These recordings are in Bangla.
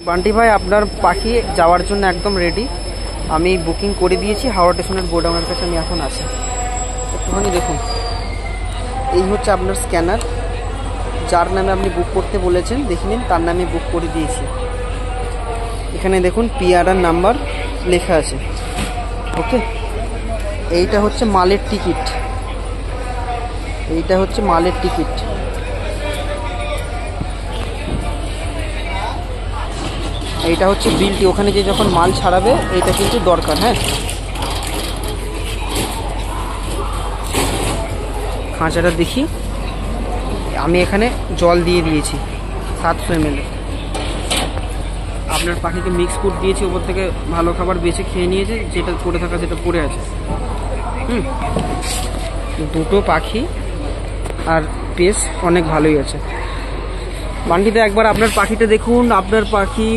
বান্টি ভাই আপনার পাখি যাওয়ার জন্য একদম রেডি। আমি বুকিং করে দিয়েছি, হাওড়া স্টেশনের গোডাউনের কাছে আমি এখন আছি। একটুখানি দেখুন, এই হচ্ছে আপনার স্ক্যানার, যার নামে আপনি বুক করতে বলেছেন দেখে নিন, তার নামে বুক করে দিয়েছি। এখানে দেখুন পিআরআর নাম্বার লেখা আছে। ওকে, এইটা হচ্ছে মালের টিকিট, এইটা হচ্ছে মালের টিকিট। এইটা হচ্ছে বিলটি, ওখানে যে যখন মাল ছাড়াবে এইটা কিন্তু দরকার। হ্যাঁ, খাঁচাটা দেখি, আমি এখানে জল দিয়ে দিয়েছি 700 ml। আপনার পাখিকে মিক্স ফুড দিয়েছি, ওপর থেকে ভালো খাবার বেছে খেয়ে নিয়েছে, যেটা পড়ে থাকা সেটা পড়ে আছে। দুটো পাখি আর পেস অনেক ভালোই আছে। বান্টিতে একবার আপনার পাখিটা দেখুন। আপনার পাখি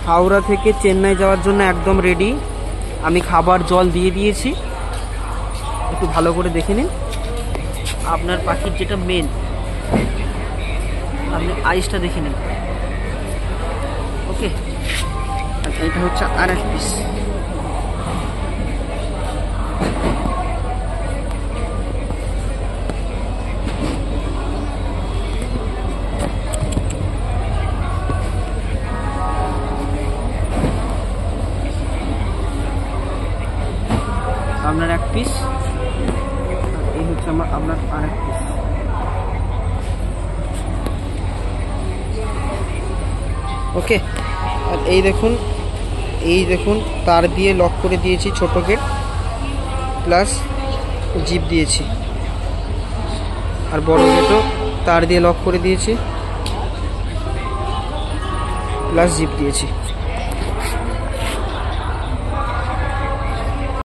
হাওড়া থেকে চেন্নাই যাওয়ার জন্য একদম রেডি। আমি খাবার জল দিয়ে দিয়েছি, একটু ভালো করে দেখে নিন। আপনার পাখির যেটা মেন, আপনি আইসটা দেখে নিন। ওকে, এটা হচ্ছে আর এক পিস। আপনার এক পিস, এই হচ্ছে আপনার আর এক পিস। ওকে, আর এই দেখুন তার দিয়ে লক করে দিয়েছি, ছোট গেট প্লাস জিপ দিয়েছি, আর বড় গেটও তার দিয়ে লক করে দিয়েছি প্লাস জিপ দিয়েছি।